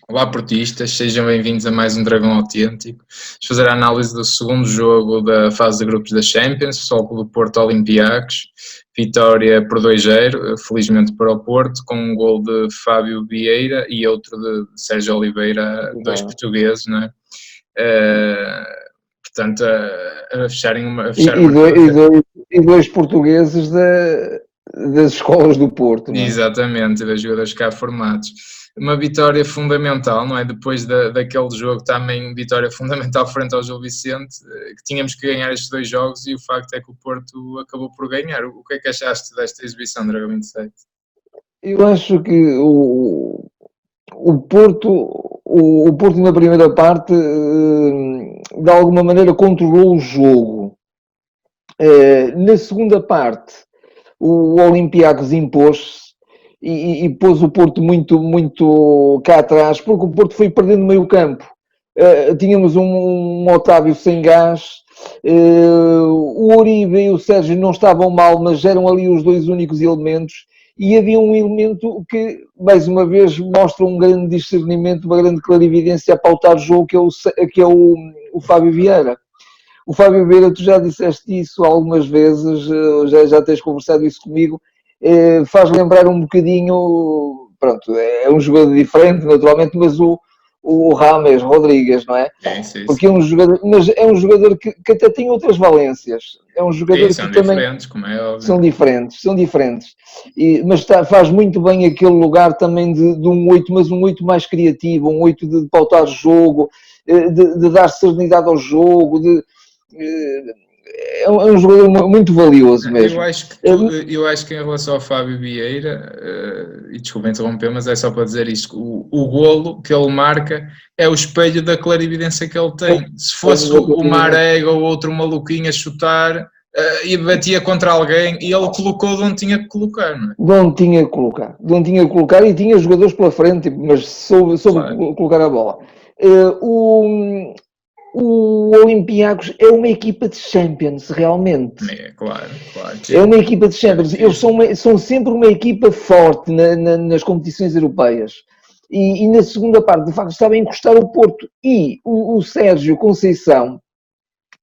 Olá, portistas, sejam bem-vindos a mais um Dragão Autêntico. Vamos fazer a análise do segundo jogo da fase de grupos da Champions, Futebol Clube do Porto Olympiacos. Vitória por 2-0, felizmente para o Porto, com um gol de Fábio Vieira e outro de Sérgio Oliveira, dois portugueses, não é? Portanto, a fecharem uma. E dois portugueses das escolas do Porto, não é? Exatamente, das jogadores cá formados. Uma vitória fundamental, não é? Depois daquele jogo, também vitória fundamental frente ao Gil Vicente, que tínhamos que ganhar estes dois jogos e o facto é que o Porto acabou por ganhar. O que é que achaste desta exibição, Dragão 27? Eu acho que o Porto na primeira parte, de alguma maneira, controlou o jogo. Na segunda parte, o Olympiacos impôs-se e pôs o Porto muito cá atrás, porque o Porto foi perdendo meio campo. Tínhamos um Otávio sem gás, o Uribe e o Sérgio não estavam mal, mas eram ali os dois únicos elementos, e havia um elemento que, mais uma vez, mostra um grande discernimento, uma grande clarividência a pautar o jogo, que é o Fábio Vieira. O Fábio Vieira, tu já disseste isso algumas vezes, já tens conversado isso comigo, faz lembrar um bocadinho, pronto, é um jogador diferente, naturalmente, mas o Rames Rodrigues, não é? Sim. Porque é um jogador, mas é um jogador que até tem outras valências. É um jogador são que diferentes, também como é óbvio. São diferentes. Mas faz muito bem aquele lugar também de um 8, mas um 8 mais criativo, um 8 de pautar jogo, de dar serenidade ao jogo, é um jogador muito valioso mesmo. Eu acho que em relação ao Fábio Vieira, e desculpa interromper, mas é só para dizer isto, o golo que ele marca é o espelho da clarividência que ele tem. Se fosse o Marega ou outro maluquinho a chutar, e batia contra alguém, e ele colocou de onde tinha que colocar, não é? De onde tinha que colocar e tinha jogadores pela frente, mas soube claro. Colocar a bola. O Olympiacos é uma equipa de Champions, realmente. Claro. É uma equipa de Champions. Eles são sempre uma equipa forte nas competições europeias. E na segunda parte, de facto, estava a encostar o Porto. E o Sérgio Conceição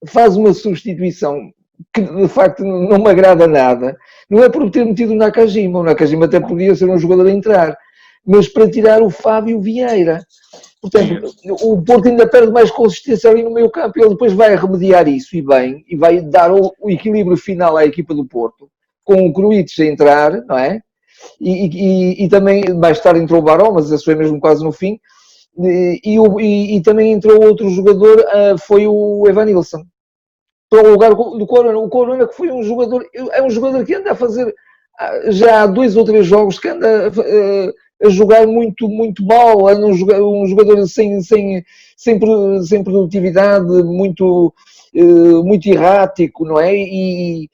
faz uma substituição que, de facto, não me agrada nada. Não é por ter metido o Nakajima. O Nakajima até podia ser um jogador a entrar. Mas para tirar o Fábio Vieira. Portanto, o Porto ainda perde mais consistência ali no meio campo. Ele depois vai remediar isso e bem, e vai dar o equilíbrio final à equipa do Porto, com o Kruitz a entrar, não é? E também mais tarde entrou o Barão, mas isso foi mesmo quase no fim. E também entrou outro jogador, foi o Evanilson, para o lugar do Corona. O Corona que foi um jogador que anda a fazer já há 2 ou 3 jogos que anda a jogar muito mal, é um jogador sem produtividade, muito errático, não é? E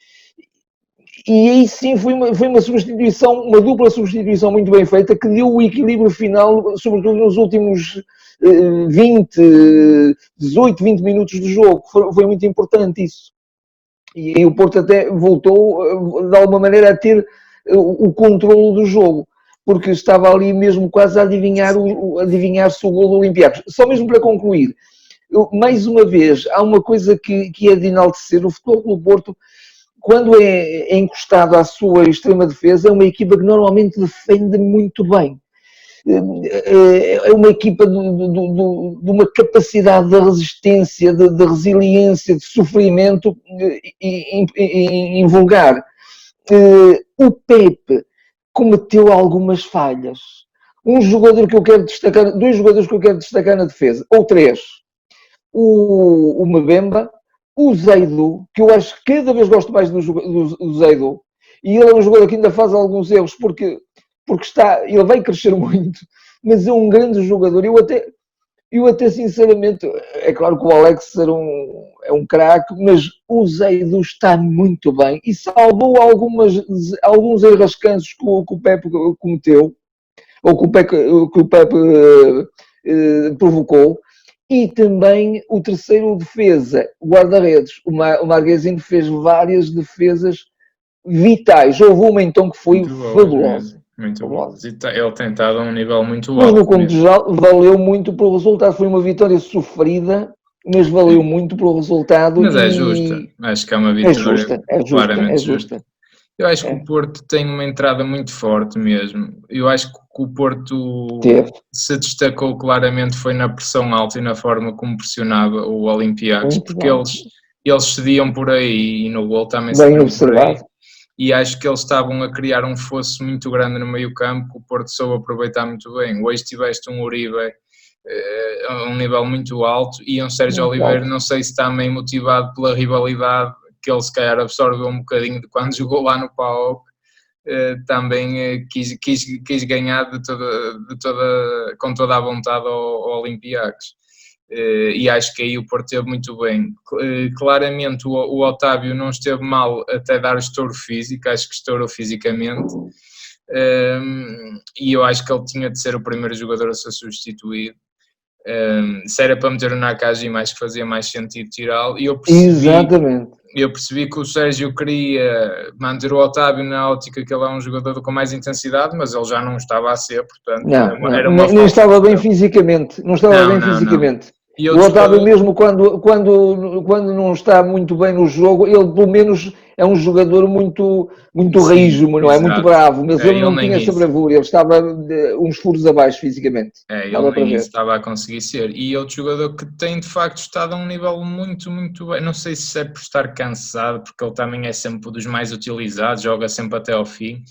aí sim foi uma substituição, uma dupla substituição muito bem feita, que deu o equilíbrio final, sobretudo nos últimos 18, 20 minutos do jogo. Foi muito importante isso. E aí o Porto até voltou, de alguma maneira, a ter o controle do jogo, porque estava ali mesmo quase a adivinhar-se o gol do Olympiacos. Só mesmo para concluir, mais uma vez, há uma coisa que é de enaltecer: o Futebol do Porto, quando é encostado à sua extrema defesa, é uma equipa que normalmente defende muito bem. É uma equipa de uma capacidade de resistência, de resiliência, de sofrimento invulgar. O Pepe cometeu algumas falhas. Dois jogadores que eu quero destacar na defesa, ou 3. O Mbemba, o Zaidu, que eu acho que cada vez gosto mais do Zaidu, e ele é um jogador que ainda faz alguns erros, porque ele vai crescer muito, mas é um grande jogador. Eu até sinceramente, é claro que o Alex é um craque, mas o Zaidu está muito bem e salvou alguns enrascanços que o Pepe cometeu, ou que o Pepe provocou. E também o terceiro defesa, o guarda-redes, o Marquezinho, fez várias defesas vitais. Houve uma então que foi fabulosa. Muito bolas. E ele tem estado a um nível muito alto. Mas no conto geral valeu muito pelo resultado. Foi uma vitória sofrida, mas valeu muito pelo resultado. Mas é justa. Acho que é uma vitória claramente justa. Eu acho que o Porto tem uma entrada muito forte mesmo. Eu acho que o Porto se destacou claramente foi na pressão alta e na forma como pressionava o Olympiacos, porque eles cediam por aí e no gol também cediam por aí. E acho que eles estavam a criar um fosso muito grande no meio-campo que o Porto soube aproveitar muito bem. Hoje tiveste um Uribe a um nível muito alto e um Sérgio Oliveira, não sei se está meio motivado pela rivalidade que ele se calhar absorveu um bocadinho de quando jogou lá no PAOK, também quis ganhar com toda a vontade ao Olympiacos. E acho que aí o Porto esteve muito bem. Claramente o Otávio não esteve mal até dar o estouro físico, acho que estourou fisicamente, e eu acho que ele tinha de ser o primeiro jogador a ser substituído. Se era para meter o Nakajima, acho que fazia mais sentido tirá-lo, e eu percebi que o Sérgio queria manter o Otávio na ótica que ele é um jogador com mais intensidade, mas ele já não estava a ser, portanto nem estava bem fisicamente, fisicamente. O Otávio mesmo quando não está muito bem no jogo, ele pelo menos é um jogador muito rijo, não é? Muito bravo, mas ele não tinha essa bravura, ele estava uns furos abaixo fisicamente. Ele nem isso estava a conseguir ser. E outro jogador que tem de facto estado a um nível muito, muito bem, não sei se é por estar cansado, porque ele também é sempre dos mais utilizados, joga sempre até ao fim,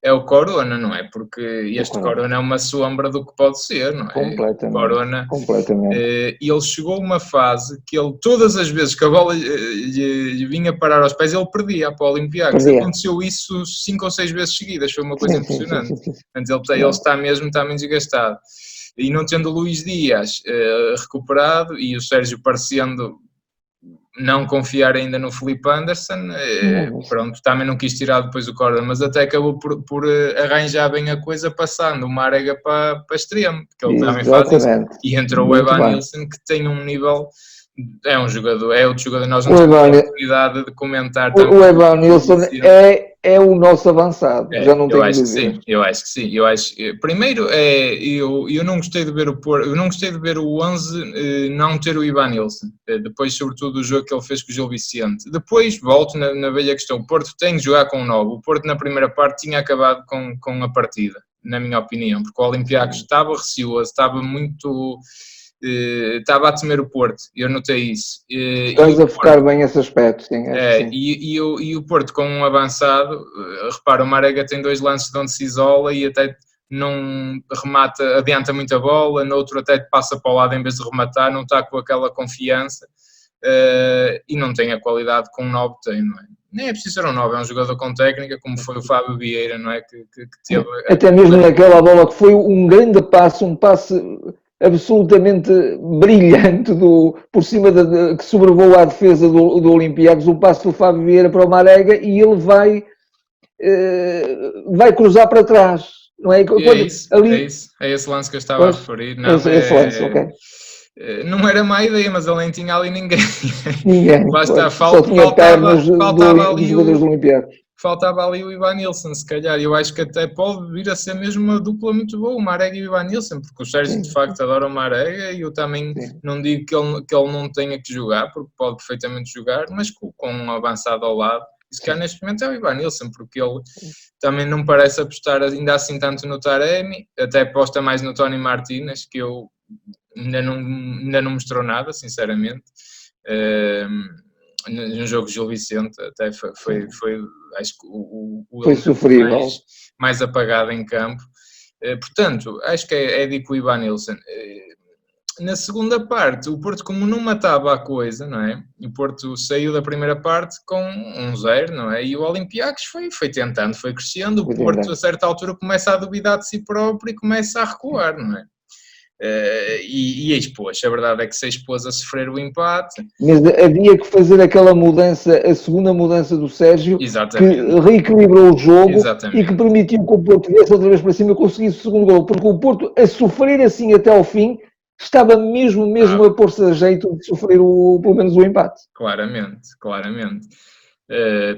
é o Corona, não é? Porque este Corona é uma sombra do que pode ser, não é? Completamente. Ele chegou a uma fase que ele, todas as vezes que a bola lhe vinha parar aos pés, ele perdia para o Olympiacos. Aconteceu isso 5 ou 6 vezes seguidas, foi uma coisa impressionante. Portanto, ele está mesmo desgastado. E não tendo o Luís Dias recuperado e o Sérgio parecendo não confiar ainda no Felipe Anderson, pronto, também não quis tirar depois o Corona, mas até acabou por arranjar bem a coisa, passando o Marega para extremo, porque ele também faz isso, e entrou o Evanilson, que tem um nível, é outro jogador, nós não temos a oportunidade de comentar. O Evanilson é o nosso avançado, já não tenho dúvida. Eu acho que sim. Primeiro, eu não gostei de ver o 11 não ter o Evanilson, depois sobretudo o jogo que ele fez com o Gil Vicente. Depois, volto na velha questão, o Porto tem que jogar com o 9, o Porto na primeira parte tinha acabado com a partida, na minha opinião, porque o Olympiacos estava receoso, estava a temer o Porto, eu notei isso. Estás a focar bem esse aspecto, sim. E o Porto com um avançado, repara, o Marega tem 2 lances de onde se isola e até não remata, adianta muito a bola, no outro até passa para o lado em vez de rematar, não está com aquela confiança e não tem a qualidade que um 9 tem, não é? Nem é preciso ser um 9, é um jogador com técnica, como foi o Fábio Vieira, não é? Que teve... Até mesmo naquela bola que foi um grande passe, um passe absolutamente brilhante por cima que sobrevoa a defesa do Olympiacos, o passo do Fábio Vieira para o Marega e ele vai cruzar para trás, não é? É esse lance que eu estava a referir. Não, esse lance, ok. Não era má ideia, mas ele nem tinha ali ninguém. Faltava ali o Evanilson, se calhar. Eu acho que até pode vir a ser mesmo uma dupla muito boa, o Marega e o Evanilson, porque o Sérgio de facto adora o Marega e eu também não digo que ele não tenha que jogar, porque pode perfeitamente jogar, mas com um avançado ao lado. E se calhar neste momento é o Evanilson, porque ele também não parece apostar ainda assim tanto no Taremi, até aposta mais no Tony Martínez, que eu ainda não mostrou nada, sinceramente. No jogo de Gil Vicente até foi acho que foi sofrível, mais apagado em campo. Portanto, acho que é de o Evanilson. Na segunda parte, o Porto, como não matava a coisa, não é? O Porto saiu da primeira parte com 1-0, não é? E o Olympiacos foi tentando, foi crescendo. O Porto, a certa altura, começa a duvidar de si próprio e começa a recuar, não é? E expôs, a verdade é que se expôs a sofrer o empate. Mas havia que fazer aquela mudança, a segunda mudança do Sérgio, exatamente, que reequilibrou o jogo, exatamente, e que permitiu que o Porto viesse outra vez para cima e conseguisse o segundo gol, porque o Porto, a sofrer assim até ao fim, estava mesmo a pôr-se a jeito de sofrer pelo menos o empate. Claramente.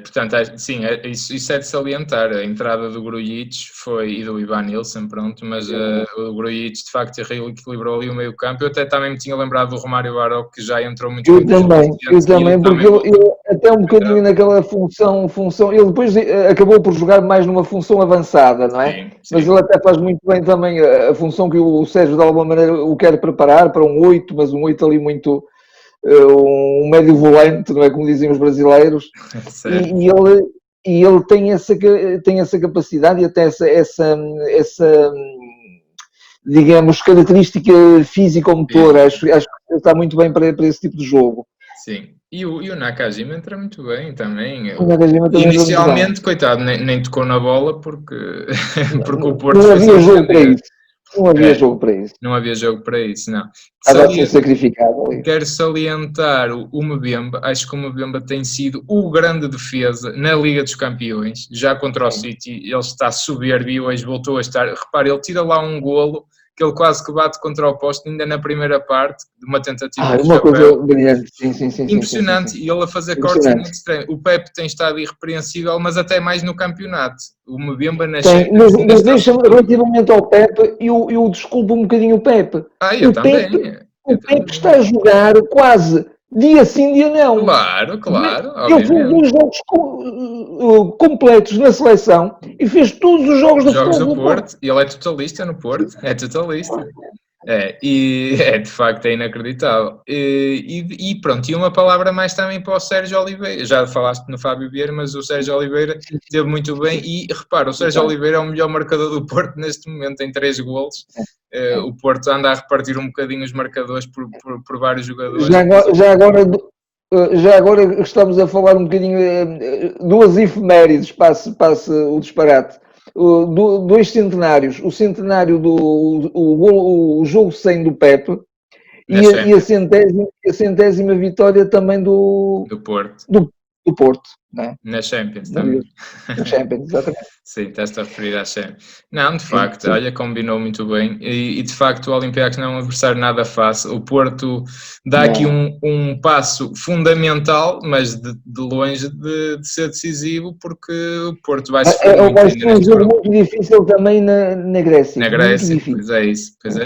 Portanto, sim, isso é de salientar. A entrada do Grujic e do Ivan Nilsson, pronto, mas o Grujic de facto reequilibrou ali o meio campo. Eu até também me tinha lembrado do Romário Baró, que já entrou muito bem. Eu também, porque ele até um bocadinho naquela função, ele depois acabou por jogar mais numa função avançada, não é? Sim. Mas ele até faz muito bem também a função que o Sérgio de alguma maneira o quer preparar para um 8, mas um 8 ali muito um médio volante, não é, como dizem os brasileiros, e ele tem essa capacidade e até essa digamos, característica físico-motora. Acho que ele está muito bem para esse tipo de jogo. Sim, e o Nakajima entra muito bem também. Inicialmente, coitado, nem tocou na bola porque o Porto não havia jogo para isso. Não havia jogo para isso. Não havia jogo para isso, não. Estava a ser sacrificado ali. Quero salientar o Mbemba. Acho que o Mbemba tem sido o grande defesa na Liga dos Campeões. Já contra o City, ele está soberbo e hoje voltou a estar. Repare, ele tira lá um golo que ele quase que bate contra o poste ainda na primeira parte, de uma tentativa de uma coisa brilhante, sim. Impressionante, e ele a fazer cortes muito estranhos. O Pepe tem estado irrepreensível, mas até mais no campeonato. O Mbemba na Champions. Mas deixa-me, relativamente ao Pepe, eu desculpo um bocadinho o Pepe. Eu também. O Pepe está a jogar quase dia sim, dia não. Claro. Ele fez 2 jogos completos na seleção e fez todos os jogos do Porto. E ele é totalista no Porto. É totalista. E de facto é inacreditável. E pronto, e uma palavra mais também para o Sérgio Oliveira. Já falaste no Fábio Vieira, mas o Sérgio Oliveira esteve muito bem. E repara, o Sérgio Oliveira é o melhor marcador do Porto neste momento, tem 3 golos. O Porto anda a repartir um bocadinho os marcadores por vários jogadores. Já agora estamos a falar um bocadinho, 2 efemérides, passe o disparate. 2 centenários, o centenário o jogo 100 do Pepe e a centésima vitória também do Porto. Do Porto, não é? Na Champions também. Na Champions, exatamente. Sim, estás-te a referir à Champions. Não, de facto, olha, combinou muito bem e de facto o Olympiacos não é um adversário nada fácil. O Porto dá aqui um passo fundamental, mas de longe de ser decisivo, porque o Porto vai sofrer muito. Vai ser um jogo muito difícil também na Grécia. Na Grécia, pois é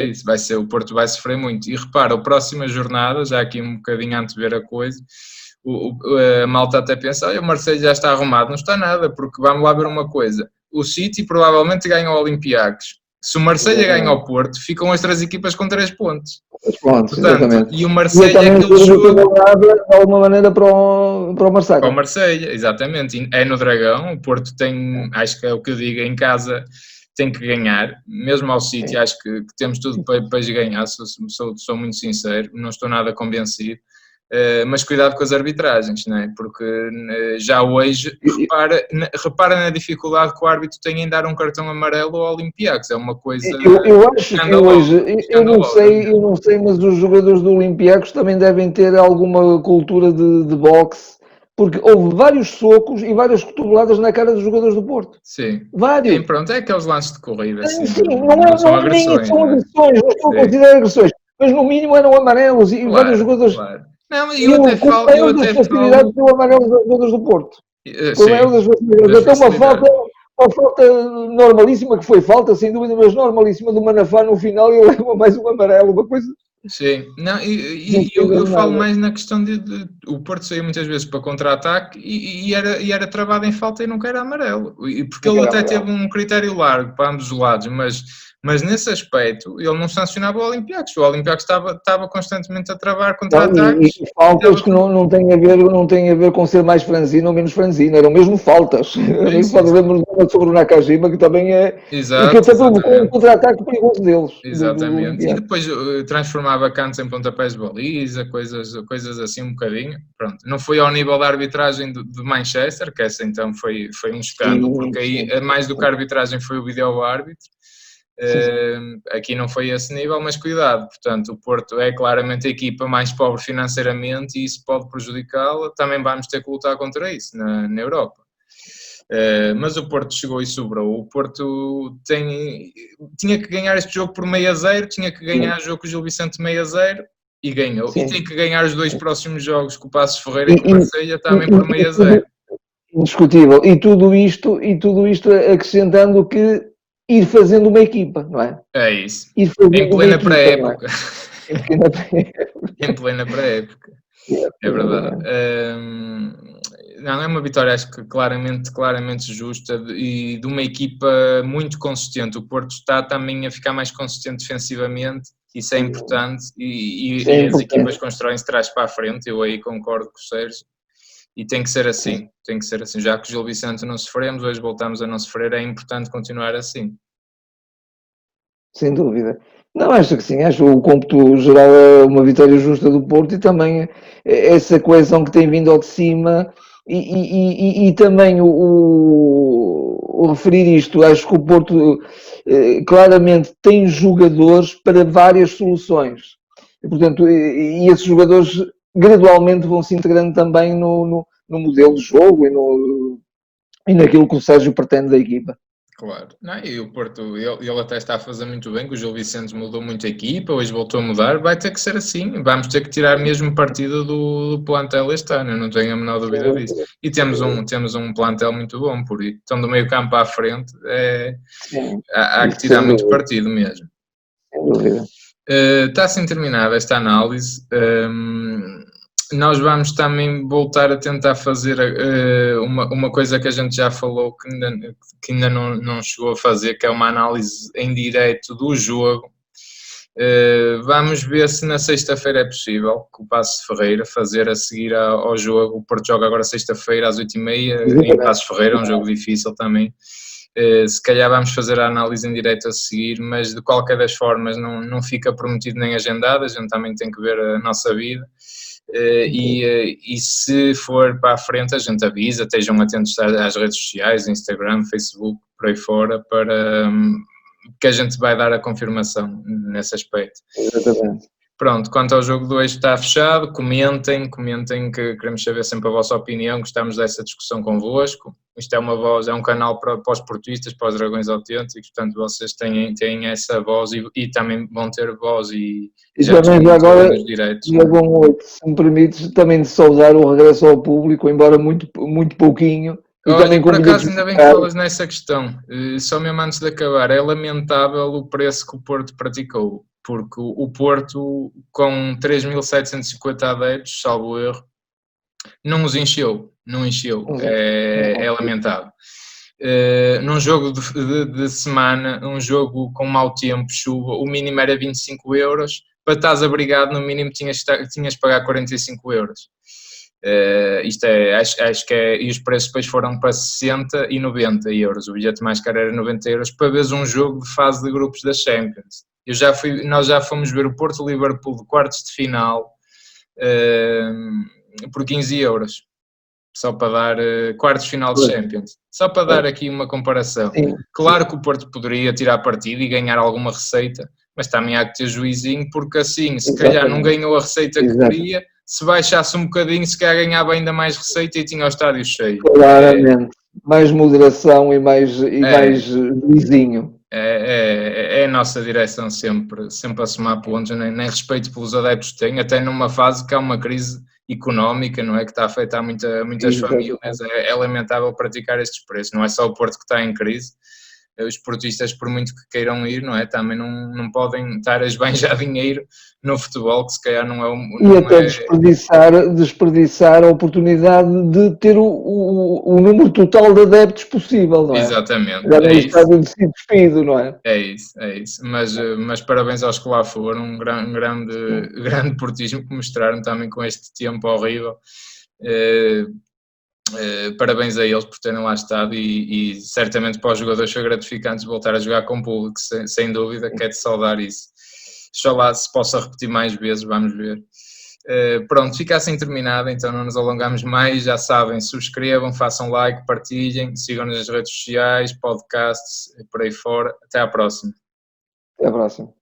isso. O Porto vai sofrer muito. E repara, a próxima jornada, já aqui um bocadinho a antever a coisa, a malta até pensa, o Marseille já está arrumado. Não está nada, porque vamos lá ver uma coisa. O City provavelmente ganha o Olympiacos. Se o Marseille ganha ao Porto, ficam as 3 equipas com 3 pontos. Portanto, exatamente. E o Marseille é aquele jogo... de alguma maneira para o Marseille. Para o Marseille, exatamente. É no Dragão. O Porto tem, acho que é o que eu digo, em casa tem que ganhar. Mesmo ao City, acho que temos tudo para ganhar. Sou muito sincero. Não estou nada convencido. Mas cuidado com as arbitragens, não é? Porque já hoje, repara na dificuldade que o árbitro tem em dar um cartão amarelo ao Olympiacos, é uma coisa... Eu acho que hoje, eu não sei, mas os jogadores do Olympiacos também devem ter alguma cultura de boxe, porque houve vários socos e várias cotoveladas na cara dos jogadores do Porto. Sim. Vários. Sim, pronto, é aqueles lances de corrida, assim, sim, não são agressões. Não estou a considerar agressões, mas no mínimo eram amarelos e vários jogadores... Claro. Não, eu até falo... deu amarelo aos jogadores do Porto. Até uma falta normalíssima, que foi falta, sem dúvida, mas normalíssima do Manafá no final e leva mais um amarelo, uma coisa... Sim, não, eu falo mais na questão de o Porto saía muitas vezes para contra-ataque e era travado em falta e nunca era amarelo, porque ele até teve um critério largo para ambos os lados, mas nesse aspecto ele não sancionava o Olympiacos. O Olympiacos estava constantemente a travar contra-ataques. E faltas que não têm a ver com ser mais franzino ou menos franzino, eram mesmo faltas. Lembro-me sobre o Nakajima, que também é... Exato, que até provocou um contra-ataque perigoso deles. Exatamente. E depois transformava cantos em pontapés de baliza, coisas assim um bocadinho. Pronto. Não foi ao nível da arbitragem de Manchester, que essa então foi um escândalo, porque aí mais do que a arbitragem foi o vídeo-árbitro. Aqui não foi esse nível, mas cuidado, portanto o Porto é claramente a equipa mais pobre financeiramente e isso pode prejudicá-la, também vamos ter que lutar contra isso na Europa. Mas o Porto chegou e sobrou. O Porto tinha que ganhar este jogo por 0-0, tinha que ganhar o jogo com o Gil Vicente 0-0 e ganhou. Sim. E tem que ganhar os 2 próximos jogos com o Passos Ferreira e com o Marseille também por 0-0. indiscutível. E tudo isto acrescentando que ir fazendo uma equipa, não é? É isso. Ir fazendo Em plena uma equipa, pré-época. Em plena pré-época. Em plena pré-época. É verdade. Não, é uma vitória, acho que claramente justa e de uma equipa muito consistente. O Porto está também a ficar mais consistente defensivamente, isso é importante e as equipas constroem-se de trás para a frente, eu aí concordo com o Sérgio. E tem que ser assim, Já que o Gil Vicente não sofremos, hoje voltamos a não sofrer, é importante continuar assim. Sem dúvida. Não, acho que sim, acho o cômputo geral é uma vitória justa do Porto e também essa coesão que tem vindo ao de cima e também o referir isto, acho que o Porto claramente tem jogadores para várias soluções. E, portanto, e esses jogadores gradualmente vão se integrando também no modelo de jogo e naquilo que o Sérgio pretende da equipa. Claro, não, e o Porto, ele até está a fazer muito bem, que o Gil Vicente mudou muito a equipa, hoje voltou a mudar, vai ter que ser assim, vamos ter que tirar mesmo partido do plantel este ano, eu não tenho a menor dúvida disso. E temos um plantel muito bom, por isso, então do meio campo à frente, há que tirar muito partido mesmo. Sem dúvida. Está assim terminada esta análise. Nós vamos também voltar a tentar fazer uma coisa que a gente já falou que ainda não chegou a fazer, que é uma análise em direto do jogo. Vamos ver se na sexta-feira é possível, com o Passos Ferreira, fazer a seguir ao jogo. O Porto joga agora sexta-feira às 8h30 em Passos Ferreira, um jogo difícil também. Se calhar vamos fazer a análise em direto a seguir, mas de qualquer das formas não fica prometido nem agendado, a gente também tem que ver a nossa vida. E se for para a frente a gente avisa, estejam atentos às redes sociais, Instagram, Facebook, por aí fora, para que a gente vai dar a confirmação nesse aspecto. Exatamente. Pronto, quanto ao jogo 2 está fechado, comentem que queremos saber sempre a vossa opinião, gostamos dessa discussão convosco. Isto é uma voz, é um canal para os portistas, para os dragões autênticos, portanto vocês têm essa voz e também vão ter voz e já também agora nos direitos. Se me permites, também de saudar o regresso ao público, embora muito pouquinho. E olha, também por acaso ainda bem que falas nessa questão, só mesmo antes de acabar, é lamentável o preço que o Porto praticou, porque o Porto com 3.750 adeptos, salvo erro, não encheu, é lamentável. Num jogo de semana, um jogo com mau tempo, chuva, o mínimo era 25 euros, para estás abrigado no mínimo tinhas de pagar 45 euros. Isto acho que é, e os preços depois foram para 60 e 90 euros, o bilhete mais caro era 90 euros, para veres um jogo de fase de grupos da Champions. Nós já fomos ver o Porto-Liverpool de quartos de final por 15 euros, só para dar quartos de final de Champions, só para dar aqui uma comparação. Sim. Claro que o Porto poderia tirar partido e ganhar alguma receita, mas também há que ter juizinho, porque assim, se calhar não ganhou a receita que queria, se baixasse um bocadinho, se calhar ganhava ainda mais receita e tinha o estádio cheio. Claramente, mais moderação e mais juizinho. É a nossa direção sempre a somar pontos, nem respeito pelos adeptos que têm, até numa fase que há uma crise económica, não é, que está a afetar muitas famílias, é lamentável praticar estes preços, não é só o Porto que está em crise, os portistas, por muito que queiram ir, não é, também não podem estar a esbanjar dinheiro no futebol, que se calhar não é e até desperdiçar a oportunidade de ter o número total de adeptos possível, não é? Exatamente. Já não está de se despido, não é? É isso. Mas parabéns aos que lá foram, um grande portismo que mostraram também com este tempo horrível. Parabéns a eles por terem lá estado e certamente para os jogadores foi gratificante voltar a jogar com o público, sem dúvida, que é de saudar isso. Oxalá se possa repetir mais vezes, vamos ver. Pronto, fica assim terminado, então não nos alongamos mais, já sabem, subscrevam, façam like, partilhem, sigam-nos nas redes sociais, podcasts, por aí fora. Até à próxima. Até à próxima.